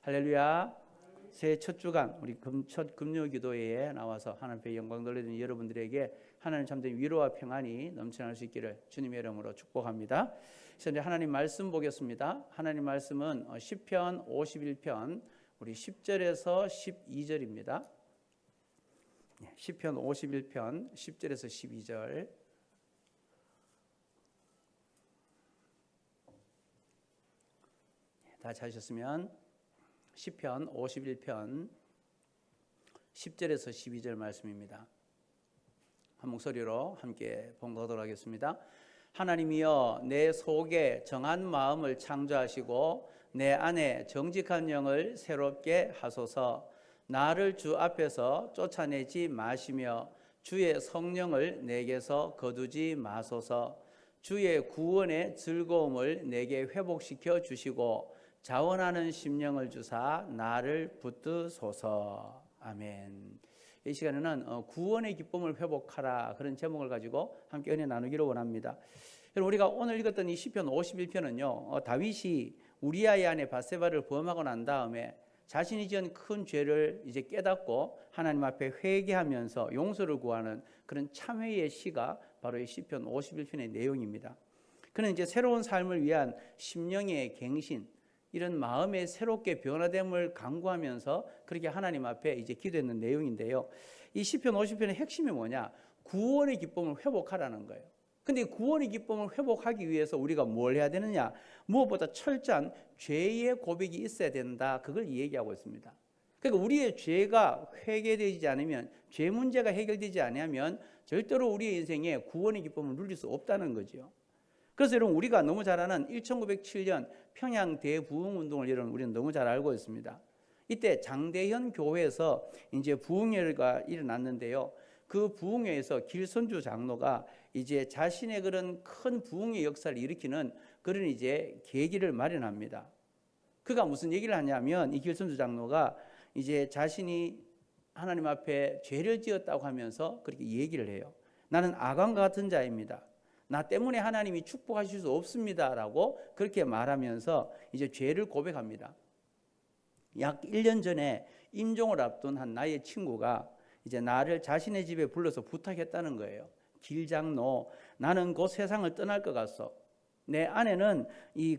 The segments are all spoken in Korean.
할렐루야. 새해 첫 주간 우리 첫 금요기도회에 나와서 하나님 앞에 영광 돌리는 여러분들에게 하나님 참된 위로와 평안이 넘쳐날 수 있기를 주님의 이름으로 축복합니다. 그래서 하나님 말씀 보겠습니다. 하나님 말씀은 시편 51편 우리 10절에서 12절입니다. 시편 51편 10절에서 12절. 다 찾으셨으면 시편 51편 10절에서 12절 말씀입니다. 한 목소리로 함께 봉독하도록 하겠습니다. 하나님이여, 내 속에 정한 마음을 창조하시고 내 안에 정직한 영을 새롭게 하소서. 나를 주 앞에서 쫓아내지 마시며 주의 성령을 내게서 거두지 마소서. 주의 구원의 즐거움을 내게 회복시켜 주시고 자원하는 심령을 주사 나를 붙드소서. 아멘. 이 시간에는 구원의 기쁨을 회복하라, 그런 제목을 가지고 함께 은혜 나누기를 원합니다. 여러분, 우리가 오늘 읽었던 이 시편 51편은요 다윗이 우리아의 아내 밧세바를 범하고 난 다음에 자신이 지은 큰 죄를 이제 깨닫고 하나님 앞에 회개하면서 용서를 구하는 그런 참회의 시가 바로 이 시편 51편의 내용입니다. 그는 이제 새로운 삶을 위한 심령의 갱신, 이런 마음의 새롭게 변화됨을 강구하면서 그렇게 하나님 앞에 이제 기도했는 내용인데요. 이 시편 50편의 핵심이 뭐냐? 구원의 기쁨을 회복하라는 거예요. 근데 구원의 기쁨을 회복하기 위해서 우리가 뭘 해야 되느냐? 무엇보다 철저한 죄의 고백이 있어야 된다. 그걸 얘기하고 있습니다. 그러니까 우리의 죄가 회개되지 않으면, 죄 문제가 해결되지 않으면 절대로 우리의 인생에 구원의 기쁨을 누릴 수 없다는 거죠. 그래서 여러분, 우리가 너무 잘 아는 1907년 평양 대부흥운동을 여러분 우리는 너무 잘 알고 있습니다. 이때 장대현 교회에서 이제 부흥회가 일어났는데요. 그 부흥회에서 길선주 장로가 이제 자신의 그런 큰 부흥의 역사를 일으키는 그런 이제 계기를 마련합니다. 그가 무슨 얘기를 하냐면, 이 길선주 장로가 이제 자신이 하나님 앞에 죄를 지었다고 하면서 그렇게 얘기를 해요. 나는 아간과 같은 자입니다. 나 때문에 하나님이 축복하실 수 없습니다라고 그렇게 말하면서 이제 죄를 고백합니다. 약 1년 전에 임종을 앞둔 한 나의 친구가 이제 나를 자신의 집에 불러서 부탁했다는 거예요. 길장로, 나는 곧 세상을 떠날 것 같소. 내 아내는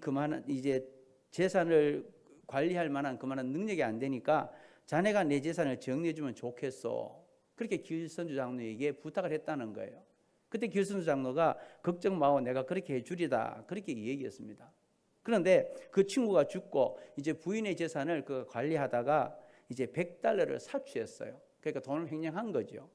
그만한 이제 재산을 관리할 만한 그만한 능력이 안 되니까 자네가 내 재산을 정리해 주면 좋겠소. 그렇게 길선주 장로에게 부탁을 했다는 거예요. 그때 길선주 장로가 걱정 마오, 내가 그렇게 해주리다, 그렇게 얘기했습니다. 그런데 그 친구가 죽고 이제 부인의 재산을 그 관리하다가 이제 $100를 사취했어요. 그러니까 돈을 횡령한 거죠.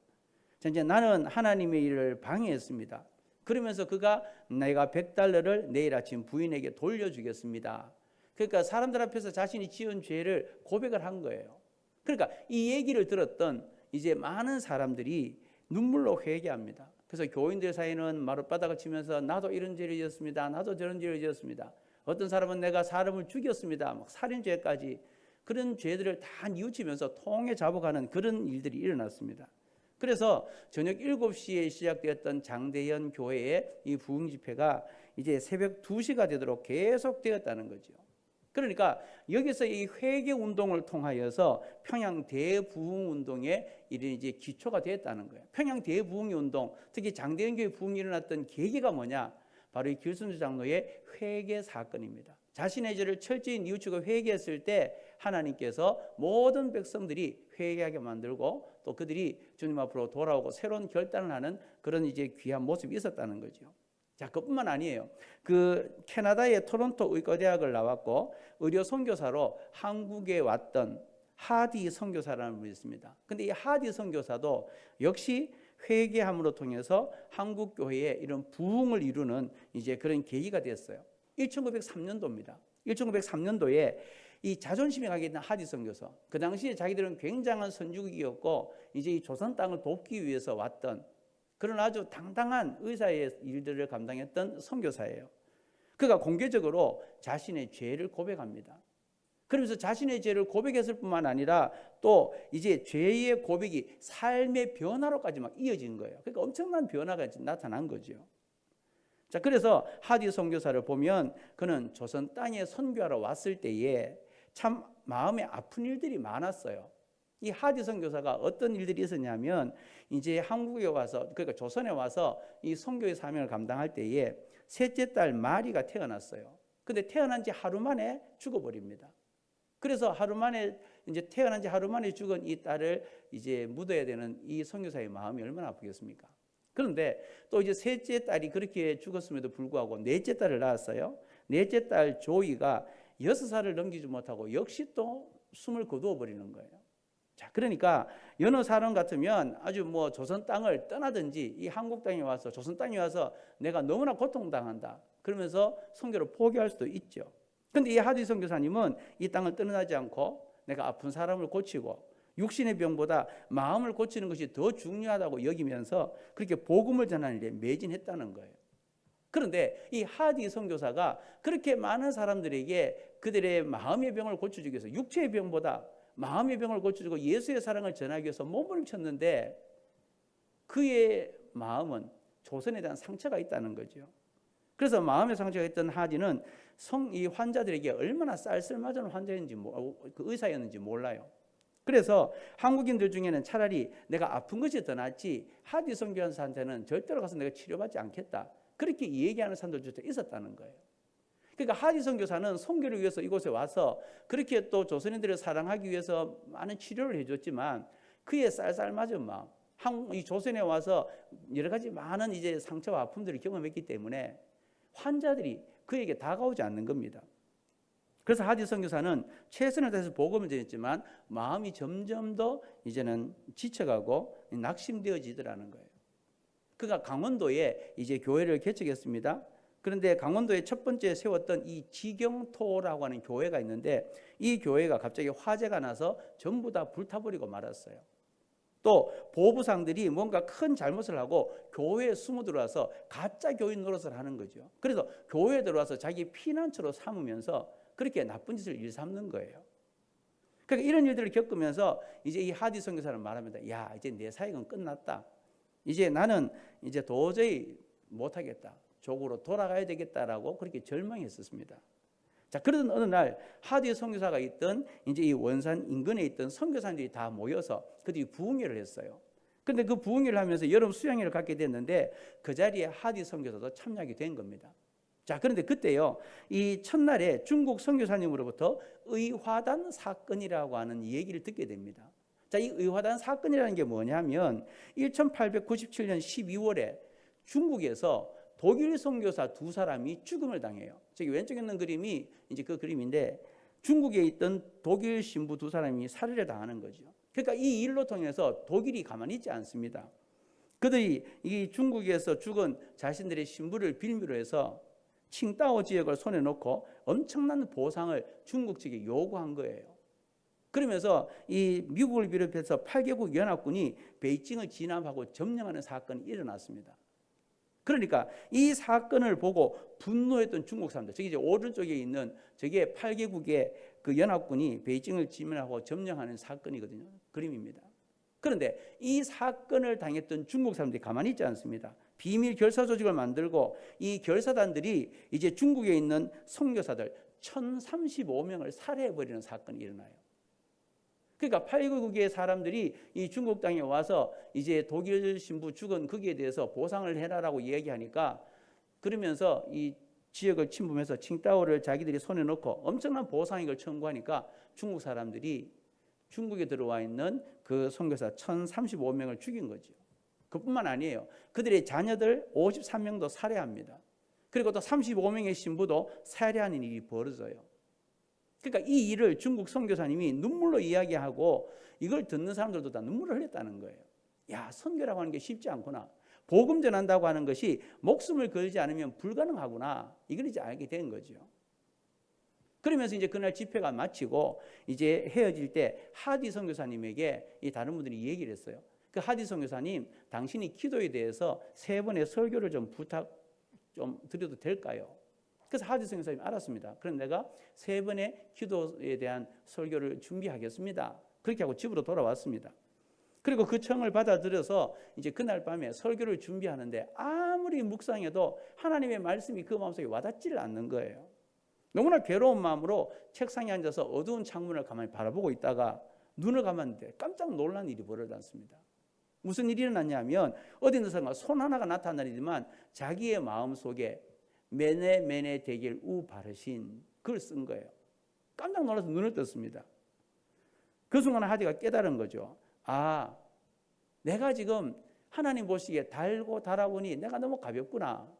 이제 나는 하나님의 일을 방해했습니다. 그러면서 그가 내가 $100를 내일 아침 부인에게 돌려주겠습니다. 그러니까 사람들 앞에서 자신이 지은 죄를 고백을 한 거예요. 그러니까 이 얘기를 들었던 이제 많은 사람들이 눈물로 회개합니다. 그래서 교인들 사이는 마룻바닥을 치면서 나도 이런 죄를 지었습니다. 나도 저런 죄를 지었습니다. 어떤 사람은 내가 사람을 죽였습니다. 막 살인죄까지, 그런 죄들을 다 뉘우치면서 통에 잡아가는 그런 일들이 일어났습니다. 그래서 저녁 7시에 시작되었던 장대현 교회의 이 부흥 집회가 이제 새벽 2시가 되도록 계속되었다는 거죠. 그러니까 여기서 이 회개 운동을 통하여서 평양 대부흥 운동의 이제 기초가 되었다는 거예요. 평양 대부흥 운동, 특히 장대현 교회 부흥이 일어났던 계기가 뭐냐? 바로 이 길선주 장로의 회개 사건입니다. 자신의 죄를 철저히 뉘우치고 회개했을 때 하나님께서 모든 백성들이 회개하게 만들고 또 그들이 주님 앞으로 돌아오고 새로운 결단을 하는 그런 이제 귀한 모습이 있었다는 거죠. 자, 그뿐만 아니에요. 그 캐나다의 토론토 의과대학을 나왔고 의료 선교사로 한국에 왔던 하디 선교사라는 분이 있습니다. 근데 이 하디 선교사도 역시 회개함으로 통해서 한국 교회에 이런 부흥을 이루는 이제 그런 계기가 됐어요. 1903년도입니다. 1903년도에 이 자존심이 강해 있는 하디 선교사, 그 당시에 자기들은 굉장한 선주국이었고 이제 이 조선 땅을 돕기 위해서 왔던 그런 아주 당당한 의사의 일들을 감당했던 선교사예요. 그가 공개적으로 자신의 죄를 고백합니다. 그러면서 자신의 죄를 고백했을 뿐만 아니라 또 이제 죄의 고백이 삶의 변화로까지 막 이어진 거예요. 그러니까 엄청난 변화가 나타난 거죠. 자, 그래서 하디 선교사를 보면 그는 조선 땅에 선교하러 왔을 때에 참 마음에 아픈 일들이 많았어요. 이 하디 선교사가 어떤 일들이 있었냐면 이제 한국에 와서, 그러니까 조선에 와서 이 선교의 사명을 감당할 때에 셋째 딸 마리가 태어났어요. 근데 태어난 지 하루 만에 죽어버립니다. 그래서 이제 태어난 지 하루 만에 죽은 이 딸을 이제 묻어야 되는 이 선교사의 마음이 얼마나 아프겠습니까? 그런데 또 이제 셋째 딸이 그렇게 죽었음에도 불구하고 넷째 딸을 낳았어요. 넷째 딸 조이가 6살을 넘기지 못하고 역시 또 숨을 거두어 버리는 거예요. 자, 그러니까 여느 사람 같으면 아주 뭐 조선 땅을 떠나든지 이 한국 땅에 와서 조선 땅에 와서 내가 너무나 고통당한다 그러면서 선교를 포기할 수도 있죠. 그런데 이 하디 선교사님은 이 땅을 떠나지 않고 내가 아픈 사람을 고치고 육신의 병보다 마음을 고치는 것이 더 중요하다고 여기면서 그렇게 복음을 전하는 일에 매진했다는 거예요. 그런데 이 하디 선교사가 그렇게 많은 사람들에게 그들의 마음의 병을 고쳐주기 위해서 육체의 병보다 마음의 병을 고쳐주고 예수의 사랑을 전하기 위해서 몸부림쳤는데 그의 마음은 조선에 대한 상처가 있다는 거죠. 그래서 마음의 상처가 있던 하디는 이 환자들에게 얼마나 쌀쌀맞은 환자였는지, 그 의사였는지 몰라요. 그래서 한국인들 중에는 차라리 내가 아픈 것이 더 낫지 하디 선교사한테는 절대로 가서 내가 치료받지 않겠다, 그렇게 얘기하는 사람들도 있었다는 거예요. 그러니까 하디 선교사는 선교를 위해서 이곳에 와서 그렇게 또 조선인들을 사랑하기 위해서 많은 치료를 해줬지만 그의 쌀쌀맞은 마음, 이 조선에 와서 여러 가지 많은 이제 상처와 아픔들을 경험했기 때문에 환자들이 그에게 다가오지 않는 겁니다. 그래서 하디 선교사는 최선을 다해서 복음을 전했지만 마음이 점점 더 이제는 지쳐가고 낙심되어지더라는 거예요. 그가 강원도에 이제 교회를 개척했습니다. 그런데 강원도에 첫 번째 세웠던 이 지경토라고 하는 교회가 있는데 이 교회가 갑자기 화재가 나서 전부 다 불타버리고 말았어요. 또 보부상들이 뭔가 큰 잘못을 하고 교회에 숨어 들어와서 가짜 교인 노릇을 하는 거죠. 그래서 교회에 들어와서 자기 피난처로 삼으면서 그렇게 나쁜 짓을 일삼는 거예요. 그러니까 이런 일들을 겪으면서 이제 이 하디 선교사는 말합니다. 야, 이제 내 사역은 끝났다. 이제 나는 이제 도저히 못하겠다. 조국으로 돌아가야 되겠다라고 그렇게 절망했었습니다. 자, 그러던 어느 날 하디 선교사가 있던 이제 이 원산 인근에 있던 선교사님들이 다 모여서 그들이 부흥회를 했어요. 그런데 그 부흥회를 하면서 여름 수양회를 갖게 됐는데 그 자리에 하디 선교사도 참여하게 된 겁니다. 자, 그런데 그때요, 이 첫날에 중국 선교사님으로부터 의화단 사건이라고 하는 얘기를 듣게 됩니다. 자, 이 의화단 사건이라는 게 뭐냐면 1897년 12월에 중국에서 독일 선교사 2사람이 죽음을 당해요. 저기 왼쪽에 있는 그림이 이제 그 그림인데 중국에 있던 독일 신부 2사람이 살해를 당하는 거죠. 그러니까 이 일로 통해서 독일이 가만히 있지 않습니다. 그들이 이 중국에서 죽은 자신들의 신부를 빌미로 해서 칭다오 지역을 손에 놓고 엄청난 보상을 중국 측에 요구한 거예요. 그러면서 이 미국을 비롯해서 8개국 연합군이 베이징을 진압하고 점령하는 사건이 일어났습니다. 그러니까 이 사건을 보고 분노했던 중국 사람들, 저기 이제 오른쪽에 있는 저게 8개국의 그 연합군이 베이징을 진압하고 점령하는 사건이거든요. 그림입니다. 그런데 이 사건을 당했던 중국 사람들이 가만히 있지 않습니다. 비밀 결사 조직을 만들고 이 결사단들이 이제 중국에 있는 선교사들 1035명을 살해해버리는 사건이 일어나요. 그러니까 8개국의 사람들이 이 중국 땅에 와서 이제 독일 신부 죽은 거기에 대해서 보상을 해라라고 이야기하니까 그러면서 이 지역을 침범해서 칭다오를 자기들이 손에 넣고 엄청난 보상액을 청구하니까 중국 사람들이 중국에 들어와 있는 그 선교사 1035명을 죽인 거죠. 그뿐만 아니에요. 그들의 자녀들 53명도 살해합니다. 그리고 또 35명의 신부도 살해하는 일이 벌어져요. 그러니까 이 일을 중국 선교사님이 눈물로 이야기하고 이걸 듣는 사람들도 다 눈물을 흘렸다는 거예요. 야, 선교라고 하는 게 쉽지 않구나. 복음 전한다고 하는 것이 목숨을 걸지 않으면 불가능하구나. 이걸 이제 알게 된 거죠. 그러면서 이제 그날 집회가 마치고 이제 헤어질 때 하디 선교사님에게 이 다른 분들이 얘기를 했어요. 그 하디 선교사님, 당신이 기도에 대해서 3번의 설교를 좀 부탁 좀 드려도 될까요? 그래서 하디 선교사님이 알았습니다. 그럼 내가 3번의 기도에 대한 설교를 준비하겠습니다. 그렇게 하고 집으로 돌아왔습니다. 그리고 그 청을 받아들여서 이제 그날 밤에 설교를 준비하는데 아무리 묵상해도 하나님의 말씀이 그 마음속에 와닿지를 않는 거예요. 너무나 괴로운 마음으로 책상에 앉아서 어두운 창문을 가만히 바라보고 있다가 눈을 감았는데 깜짝 놀란 일이 벌어지 않습니다. 무슨 일이 일어났냐면 어디선가 손 하나가 나타나지만 자기의 마음속에 메네 메네 데길 우 바르신 그걸 쓴 거예요. 깜짝 놀라서 눈을 떴습니다. 그 순간 하디가 깨달은 거죠. 아, 내가 지금 하나님 보시기에 달고 달아보니 내가 너무 가볍구나.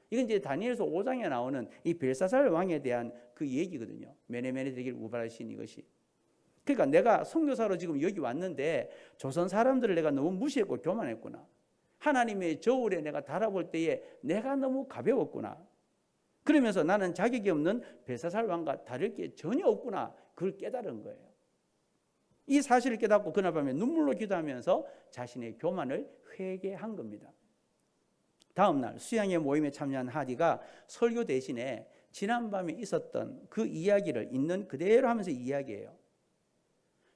이건 이제 다니엘서 5장에 나오는 이 벨사살 왕에 대한 그 얘기거든요. 메네메네 데길 우 바르신 이것이. 그러니까 내가 선교사로 지금 여기 왔는데 조선 사람들을 내가 너무 무시했고 교만했구나. 하나님의 저울에 내가 달아볼 때에 내가 너무 가벼웠구나. 그러면서 나는 자격이 없는 벨사살 왕과 다를 게 전혀 없구나. 그걸 깨달은 거예요. 이 사실을 깨닫고 그날 밤에 눈물로 기도하면서 자신의 교만을 회개한 겁니다. 다음 날 수양의 모임에 참여한 하디가 설교 대신에 지난밤에 있었던 그 이야기를 있는 그대로 하면서 이야기해요.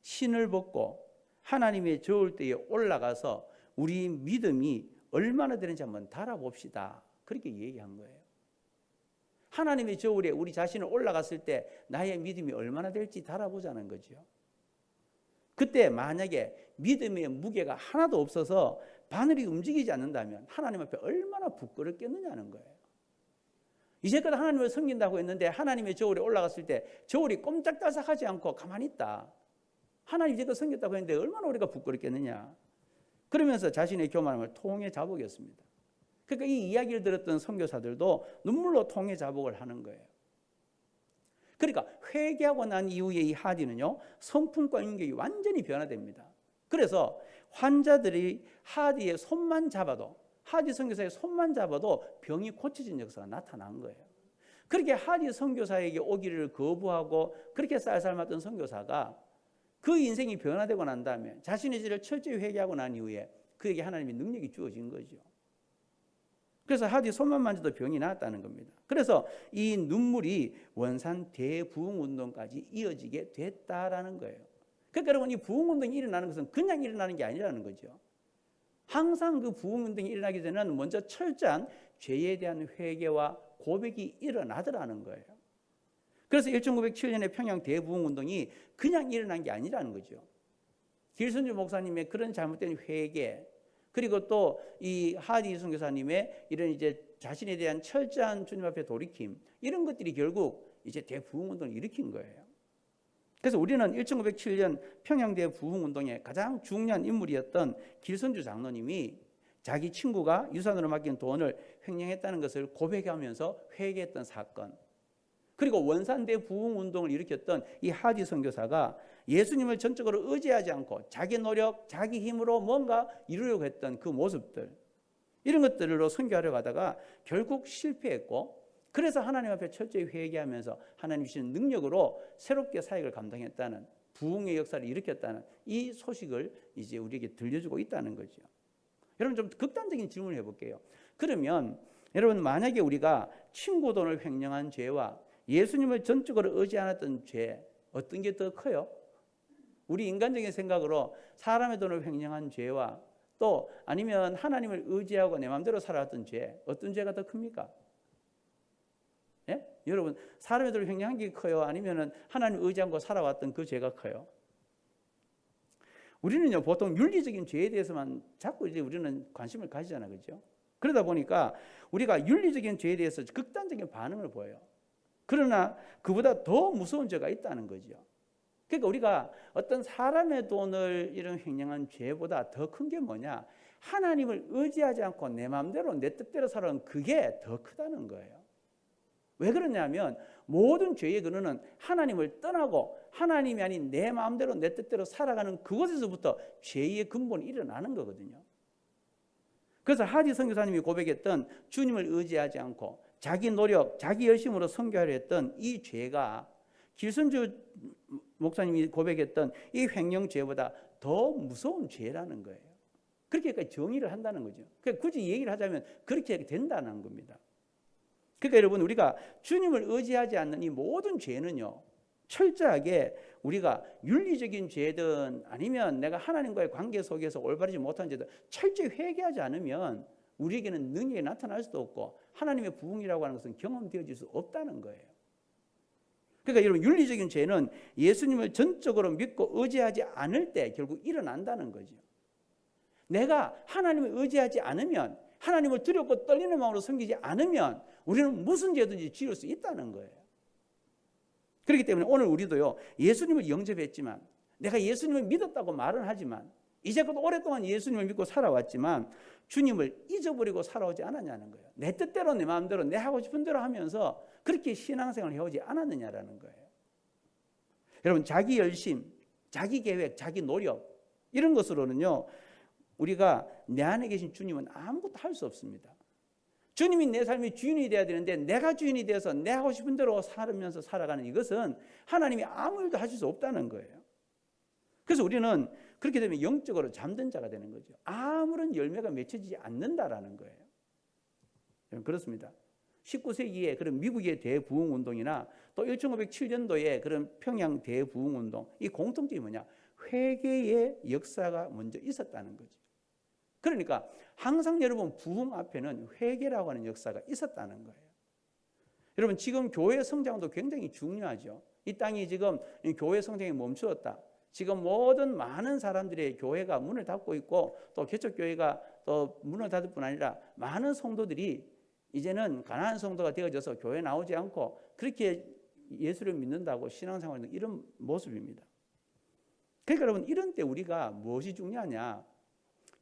신을 벗고 하나님의 저울대에 올라가서 우리 믿음이 얼마나 되는지 한번 달아봅시다. 그렇게 얘기한 거예요. 하나님의 저울에 우리 자신을 올라갔을 때 나의 믿음이 얼마나 될지 달아보자는 거죠. 그때 만약에 믿음의 무게가 하나도 없어서 바늘이 움직이지 않는다면 하나님 앞에 얼마나 부끄럽겠느냐는 거예요. 이제껏 하나님을 섬긴다고 했는데 하나님의 저울에 올라갔을 때 저울이 꼼짝달싹하지 않고 가만히 있다. 하나님 이제껏 섬겼다고 했는데 얼마나 우리가 부끄럽겠느냐. 그러면서 자신의 교만함을 통해 자복했습니다. 그러니까 이 이야기를 들었던 선교사들도 눈물로 통해 자복을 하는 거예요. 그러니까 회개하고 난 이후에 이 하디는요, 성품과 인격이 완전히 변화됩니다. 그래서 환자들이 하디의 손만 잡아도, 하디 선교사의 손만 잡아도 병이 고쳐진 역사가 나타난 거예요. 그렇게 하디 선교사에게 오기를 거부하고 그렇게 쌀쌀맞던 선교사가 그 인생이 변화되고 난 다음에 자신의 죄를 철저히 회개하고 난 이후에 그에게 하나님의 능력이 주어진 거죠. 그래서 하디 손만 만져도 병이 나았다는 겁니다. 그래서 이 눈물이 원산 대부흥운동까지 이어지게 됐다라는 거예요. 그러니까 여러분, 이 부흥운동이 일어나는 것은 그냥 일어나는 게 아니라는 거죠. 항상 그 부흥운동이 일어나기 전에는 먼저 철저한 죄에 대한 회개와 고백이 일어나더라는 거예요. 그래서 1907년에 평양 대부흥운동이 그냥 일어난 게 아니라는 거죠. 길순주 목사님의 그런 잘못된 회개, 그리고 또 이 하디 선교사님의 이런 이제 자신에 대한 철저한 주님 앞에 돌이킴, 이런 것들이 결국 이제 대부흥운동을 일으킨 거예요. 그래서 우리는 1907년 평양대 부흥운동의 가장 중요한 인물이었던 길선주 장로님이 자기 친구가 유산으로 맡긴 돈을 횡령했다는 것을 고백하면서 회개했던 사건, 그리고 원산대 부흥운동을 일으켰던 이 하디 선교사가 예수님을 전적으로 의지하지 않고 자기 노력, 자기 힘으로 뭔가 이루려고 했던 그 모습들, 이런 것들로 선교하려고 하다가 결국 실패했고, 그래서 하나님 앞에 철저히 회개하면서 하나님 주시는 능력으로 새롭게 사역을 감당했다는, 부흥의 역사를 일으켰다는 이 소식을 이제 우리에게 들려주고 있다는 거죠. 여러분, 좀 극단적인 질문을 해볼게요. 그러면 여러분, 만약에 우리가 친구 돈을 횡령한 죄와 예수님을 전적으로 의지 않았던 죄, 어떤 게 더 커요? 우리 인간적인 생각으로 사람의 돈을 횡령한 죄와 또 아니면 하나님을 의지하고 내 마음대로 살아왔던 죄, 어떤 죄가 더 큽니까? 예? 여러분, 사람의 돈을 횡령한 게 커요? 아니면 하나님을 의지하고 살아왔던 그 죄가 커요? 우리는요, 보통 윤리적인 죄에 대해서만 자꾸 이제 우리는 관심을 가지잖아요. 그렇죠? 그러다 보니까 우리가 윤리적인 죄에 대해서 극단적인 반응을 보여요. 그러나 그보다 더 무서운 죄가 있다는 거죠. 그러니까 우리가 어떤 사람의 돈을 이런 횡령한 죄보다 더 큰 게 뭐냐? 하나님을 의지하지 않고 내 마음대로 내 뜻대로 살아가는 그게 더 크다는 거예요. 왜 그러냐면 모든 죄의 근원은 하나님을 떠나고 하나님이 아닌 내 마음대로 내 뜻대로 살아가는 그곳에서부터 죄의 근본이 일어나는 거거든요. 그래서 하디 선교사님이 고백했던 주님을 의지하지 않고 자기 노력, 자기 열심으로 선교하려 했던 이 죄가 길선주 목사님이 고백했던 이 횡령 죄보다 더 무서운 죄라는 거예요. 그렇게 정의를 한다는 거죠. 그러니까 굳이 얘기를 하자면 그렇게 된다는 겁니다. 그러니까 여러분, 우리가 주님을 의지하지 않는 이 모든 죄는요, 철저하게 우리가 윤리적인 죄든 아니면 내가 하나님과의 관계 속에서 올바르지 못한 죄든 철저히 회개하지 않으면 우리에게는 능력이 나타날 수도 없고 하나님의 부흥이라고 하는 것은 경험되어질 수 없다는 거예요. 그러니까 여러분, 윤리적인 죄는 예수님을 전적으로 믿고 의지하지 않을 때 결국 일어난다는 거죠. 내가 하나님을 의지하지 않으면, 하나님을 두렵고 떨리는 마음으로 섬기지 않으면 우리는 무슨 죄든지 지을 수 있다는 거예요. 그렇기 때문에 오늘 우리도요, 예수님을 영접했지만, 내가 예수님을 믿었다고 말은 하지만, 이제껏 오랫동안 예수님을 믿고 살아왔지만 주님을 잊어버리고 살아오지 않았냐는 거예요. 내 뜻대로 내 마음대로 내 하고 싶은 대로 하면서 그렇게 신앙생활을 해오지 않았느냐라는 거예요. 여러분, 자기 열심, 자기 계획, 자기 노력, 이런 것으로는요, 우리가 내 안에 계신 주님은 아무것도 할 수 없습니다. 주님이 내 삶의 주인이 되어야 되는데 내가 주인이 되어서 내 하고 싶은 대로 살면서 살아가는 이것은 하나님이 아무 일도 하실 수 없다는 거예요. 그래서 우리는 그렇게 되면 영적으로 잠든 자가 되는 거죠. 아무런 열매가 맺혀지지 않는다라는 거예요. 그렇습니다. 19세기에 그런 미국의 대부흥운동이나 또 1507년도에 그런 평양 대부흥운동, 이 공통점이 뭐냐? 회개의 역사가 먼저 있었다는 거죠. 그러니까 항상 여러분, 부흥 앞에는 회개라고 하는 역사가 있었다는 거예요. 여러분, 지금 교회 성장도 굉장히 중요하죠. 이 땅이 지금 교회 성장이 멈추었다. 지금 모든 많은 사람들의 교회가 문을 닫고 있고, 또 개척교회가 또 문을 닫을 뿐 아니라 많은 성도들이 이제는 가난한 성도가 되어져서 교회 나오지 않고 그렇게 예수를 믿는다고 신앙생활하는 이런 모습입니다. 그러니까 여러분, 이런 때 우리가 무엇이 중요하냐?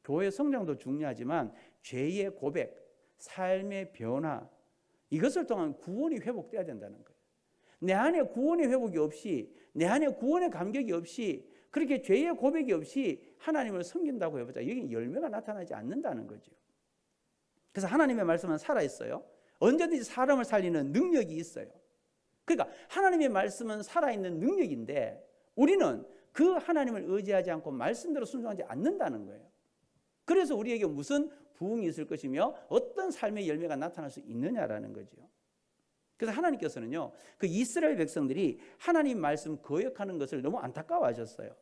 교회 성장도 중요하지만 죄의 고백, 삶의 변화, 이것을 통한 구원이 회복돼야 된다는 거예요. 내 안에 구원의 회복이 없이, 내 안에 구원의 감격이 없이, 그렇게 죄의 고백이 없이 하나님을 섬긴다고 해보자, 여기 열매가 나타나지 않는다는 거죠. 그래서 하나님의 말씀은 살아있어요. 언제든지 사람을 살리는 능력이 있어요. 그러니까 하나님의 말씀은 살아있는 능력인데 우리는 그 하나님을 의지하지 않고 말씀대로 순종하지 않는다는 거예요. 그래서 우리에게 무슨 부흥이 있을 것이며 어떤 삶의 열매가 나타날 수 있느냐라는 거죠. 그래서 하나님께서는요, 그 이스라엘 백성들이 하나님 말씀 거역하는 것을 너무 안타까워하셨어요.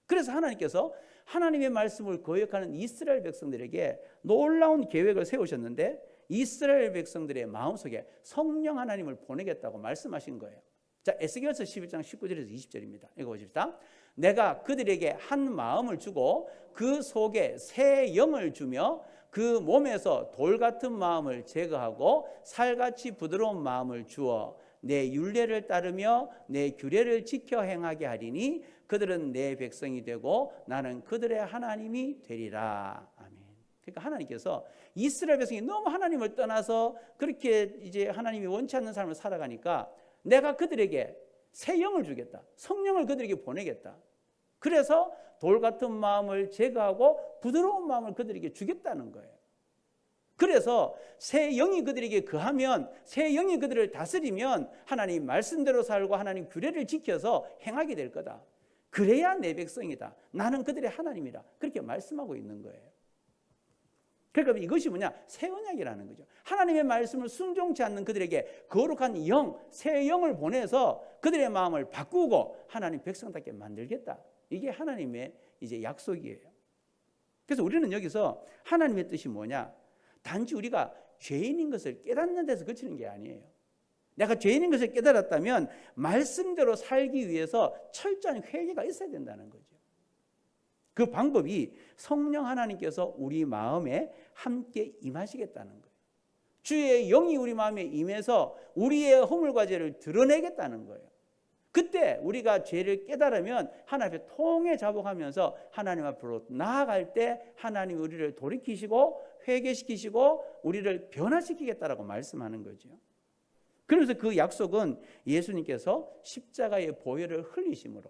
그래서 하나님께서 하나님의 말씀을 거역하는 이스라엘 백성들에게 놀라운 계획을 세우셨는데, 이스라엘 백성들의 마음속에 성령 하나님을 보내겠다고 말씀하신 거예요. 자, 에스겔서 11장 19절에서 20절입니다. 읽어보십시다. 내가 그들에게 한 마음을 주고 그 속에 새 영을 주며 그 몸에서 돌 같은 마음을 제거하고 살같이 부드러운 마음을 주어 내 율례를 따르며 내 규례를 지켜 행하게 하리니 그들은 내 백성이 되고 나는 그들의 하나님이 되리라. 아멘. 그러니까 하나님께서 이스라엘 백성이 너무 하나님을 떠나서 그렇게 이제 하나님이 원치 않는 삶을 살아가니까 내가 그들에게 새 영을 주겠다. 성령을 그들에게 보내겠다. 그래서 돌 같은 마음을 제거하고 부드러운 마음을 그들에게 주겠다는 거예요. 그래서 새 영이 그들에게 거하면, 새 영이 그들을 다스리면 하나님 말씀대로 살고 하나님 규례를 지켜서 행하게 될 거다. 그래야 내 백성이다. 나는 그들의 하나님이다. 그렇게 말씀하고 있는 거예요. 그러니까 이것이 뭐냐? 새 언약이라는 거죠. 하나님의 말씀을 순종치 않는 그들에게 거룩한 영, 새 영을 보내서 그들의 마음을 바꾸고 하나님 백성답게 만들겠다. 이게 하나님의 이제 약속이에요. 그래서 우리는 여기서 하나님의 뜻이 뭐냐? 단지 우리가 죄인인 것을 깨닫는 데서 그치는 게 아니에요. 내가 죄인인 것을 깨달았다면 말씀대로 살기 위해서 철저한 회개가 있어야 된다는 거죠. 그 방법이 성령 하나님께서 우리 마음에 함께 임하시겠다는 거예요. 주의 영이 우리 마음에 임해서 우리의 허물과 죄를 드러내겠다는 거예요. 그때 우리가 죄를 깨달으면 하나님 앞에 통해 자복하면서 하나님 앞으로 나아갈 때 하나님이 우리를 돌이키시고 회개시키시고 우리를 변화시키겠다라고 말씀하는 거죠. 그래서 그 약속은 예수님께서 십자가의 보혈을 흘리심으로,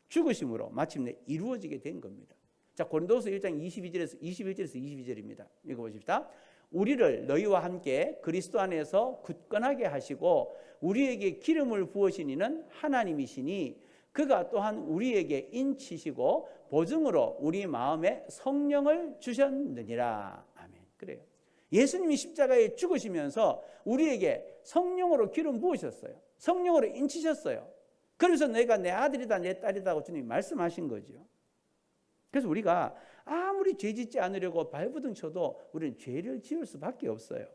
죽으심으로 마침내 이루어지게 된 겁니다. 자, 고린도서 1장 21절에서 22절입니다. 읽어보십시다. 우리를 너희와 함께 그리스도 안에서 굳건하게 하시고 우리에게 기름을 부으신 이는 하나님이시니 그가 또한 우리에게 인치시고 보증으로 우리 마음에 성령을 주셨느니라. 아멘. 그래요. 예수님이 십자가에 죽으시면서 우리에게 성령으로 기름 부으셨어요. 성령으로 인치셨어요. 그래서 내가 내 아들이다 내 딸이다고 주님이 말씀하신 거죠. 그래서 우리가 아무리 죄 짓지 않으려고 발버둥 쳐도 우리는 죄를 지을 수밖에 없어요.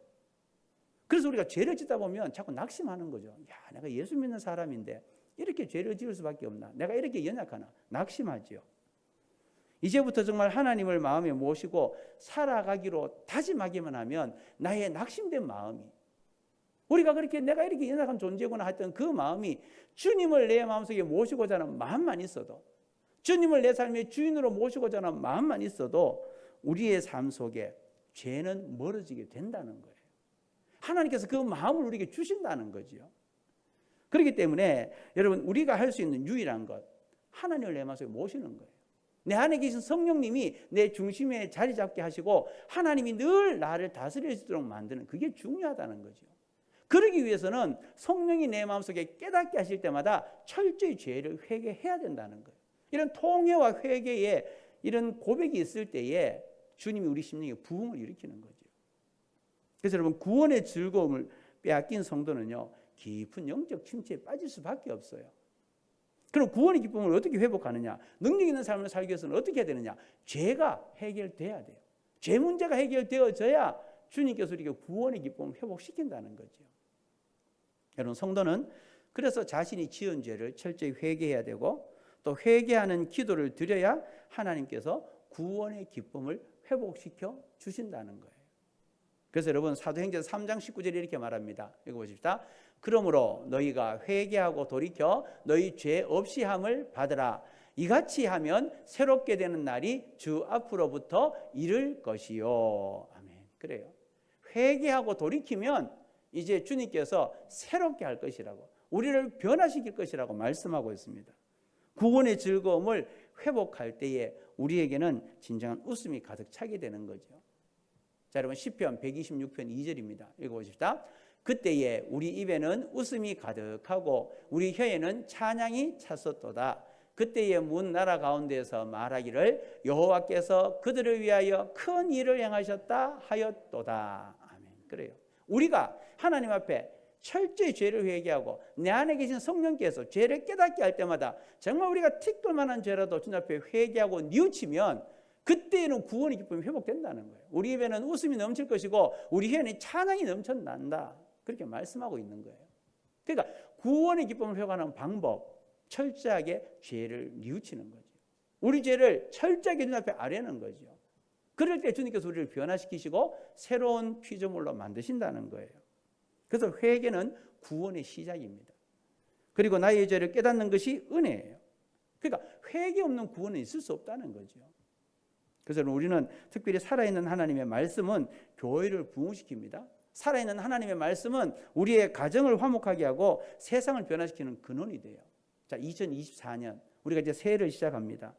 그래서 우리가 죄를 짓다 보면 자꾸 낙심하는 거죠. 야, 내가 예수 믿는 사람인데 이렇게 죄를 지을 수밖에 없나? 내가 이렇게 연약하나? 낙심하지요. 이제부터 정말 하나님을 마음에 모시고 살아가기로 다짐하기만 하면 나의 낙심된 마음이, 우리가 그렇게 내가 이렇게 연약한 존재구나 했던 그 마음이 주님을 내 마음속에 모시고자 하는 마음만 있어도, 주님을 내 삶의 주인으로 모시고자 하는 마음만 있어도 우리의 삶 속에 죄는 멀어지게 된다는 거예요. 하나님께서 그 마음을 우리에게 주신다는 거죠. 그렇기 때문에 여러분, 우리가 할 수 있는 유일한 것, 하나님을 내 마음속에 모시는 거예요. 내 안에 계신 성령님이 내 중심에 자리 잡게 하시고 하나님이 늘 나를 다스릴 수 있도록 만드는, 그게 중요하다는 거죠. 그러기 위해서는 성령이 내 마음속에 깨닫게 하실 때마다 철저히 죄를 회개해야 된다는 거예요. 이런 통회와 회개에 이런 고백이 있을 때에 주님이 우리 심령에 부흥을 일으키는 거죠. 그래서 여러분, 구원의 즐거움을 빼앗긴 성도는요, 깊은 영적 침체에 빠질 수밖에 없어요. 그럼 구원의 기쁨을 어떻게 회복하느냐? 능력 있는 삶을 살기 위해서는 어떻게 해야 되느냐? 죄가 해결돼야 돼요. 죄 문제가 해결되어져야 주님께서 우리에게 구원의 기쁨을 회복시킨다는 거죠. 여러분, 성도는 그래서 자신이 지은 죄를 철저히 회개해야 되고, 또 회개하는 기도를 드려야 하나님께서 구원의 기쁨을 회복시켜 주신다는 거예요. 그래서 여러분, 사도행전 3장 19절에 이렇게 말합니다. 읽어보십시다. 그러므로 너희가 회개하고 돌이켜 너희 죄 없이 함을 받으라. 이같이 하면 새롭게 되는 날이 주 앞으로부터 이를 것이요. 아멘. 그래요. 회개하고 돌이키면 이제 주님께서 새롭게 할 것이라고, 우리를 변화시킬 것이라고 말씀하고 있습니다. 구원의 즐거움을 회복할 때에 우리에게는 진정한 웃음이 가득 차게 되는 거죠. 자, 여러분, 시편 126편 2절입니다. 읽어보십시다. 그때에 우리 입에는 웃음이 가득하고 우리 혀에는 찬양이 찼었도다. 그때에 문 나라 가운데서 말하기를 여호와께서 그들을 위하여 큰 일을 행하셨다 하였도다. 아멘. 그래요. 우리가 하나님 앞에 철저히 죄를 회개하고 내 안에 계신 성령께서 죄를 깨닫게 할 때마다 정말 우리가 틱돌 만한 죄라도 주님 앞에 회개하고 뉘우치면 그때에는 구원의 기쁨이 회복된다는 거예요. 우리 입에는 웃음이 넘칠 것이고 우리 혀에는 찬양이 넘쳐난다. 그렇게 말씀하고 있는 거예요. 그러니까 구원의 기쁨을 회복하는 방법, 철저하게 죄를 뉘우치는 거죠. 우리 죄를 철저하게 주님 앞에 아뢰는 거죠. 그럴 때 주님께서 우리를 변화시키시고 새로운 피조물로 만드신다는 거예요. 그래서 회개는 구원의 시작입니다. 그리고 나의 죄를 깨닫는 것이 은혜예요. 그러니까 회개 없는 구원은 있을 수 없다는 거죠. 그래서 우리는 특별히 살아있는 하나님의 말씀은 교회를 부흥시킵니다. 살아있는 하나님의 말씀은 우리의 가정을 화목하게 하고 세상을 변화시키는 근원이 돼요. 자, 2024년 우리가 이제 새해를 시작합니다.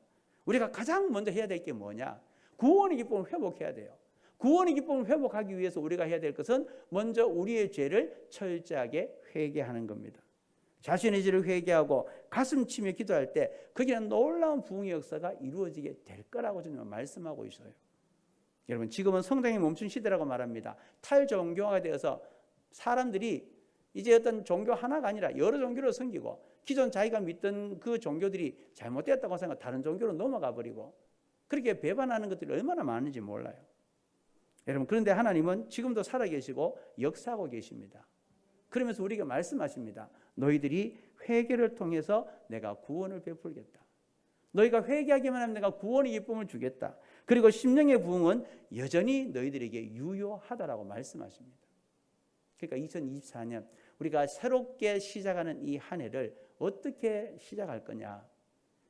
우리가 가장 먼저 해야 될 게 뭐냐? 구원의 기쁨을 회복해야 돼요. 구원의 기쁨을 회복하기 위해서 우리가 해야 될 것은 먼저 우리의 죄를 철저하게 회개하는 겁니다. 자신의 죄를 회개하고 가슴 치며 기도할 때 거기는 놀라운 부흥의 역사가 이루어지게 될 거라고 주님은 말씀하고 있어요. 여러분, 지금은 성당이 멈춘 시대라고 말합니다. 탈종교화가 되어서 사람들이 이제 어떤 종교 하나가 아니라 여러 종교를 섬기고 기존 자기가 믿던 그 종교들이 잘못되었다고 생각하고 다른 종교로 넘어가 버리고 그렇게 배반하는 것들이 얼마나 많은지 몰라요. 여러분, 그런데 하나님은 지금도 살아계시고 역사하고 계십니다. 그러면서 우리에게 말씀하십니다. 너희들이 회개를 통해서 내가 구원을 베풀겠다. 너희가 회개하기만 하면 내가 구원의 기쁨을 주겠다. 그리고 심령의 부흥은 여전히 너희들에게 유효하다라고 말씀하십니다. 그러니까 2024년 우리가 새롭게 시작하는 이 한 해를 어떻게 시작할 거냐?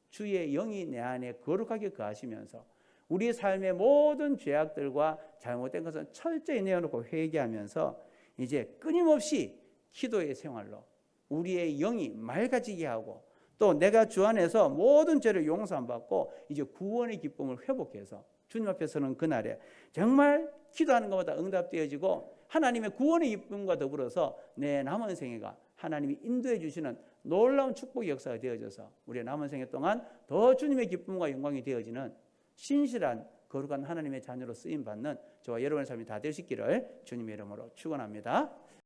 주의 영이 내 안에 거룩하게 거하시면서 우리의 삶의 모든 죄악들과 잘못된 것은 철저히 내어놓고 회개하면서 이제 끊임없이 기도의 생활로 우리의 영이 맑아지게 하고 또 내가 주 안에서 모든 죄를 용서받고 이제 구원의 기쁨을 회복해서 주님 앞에 서는 그날에 정말 기도하는 것마다 응답되어지고 하나님의 구원의 기쁨과 더불어서 내 남은 생애가 하나님이 인도해 주시는 놀라운 축복의 역사가 되어져서 우리의 남은 생애 동안 더 주님의 기쁨과 영광이 되어지는 신실한 거룩한 하나님의 자녀로 쓰임받는 저와 여러분의 삶이 다 되시기를 주님의 이름으로 축원합니다.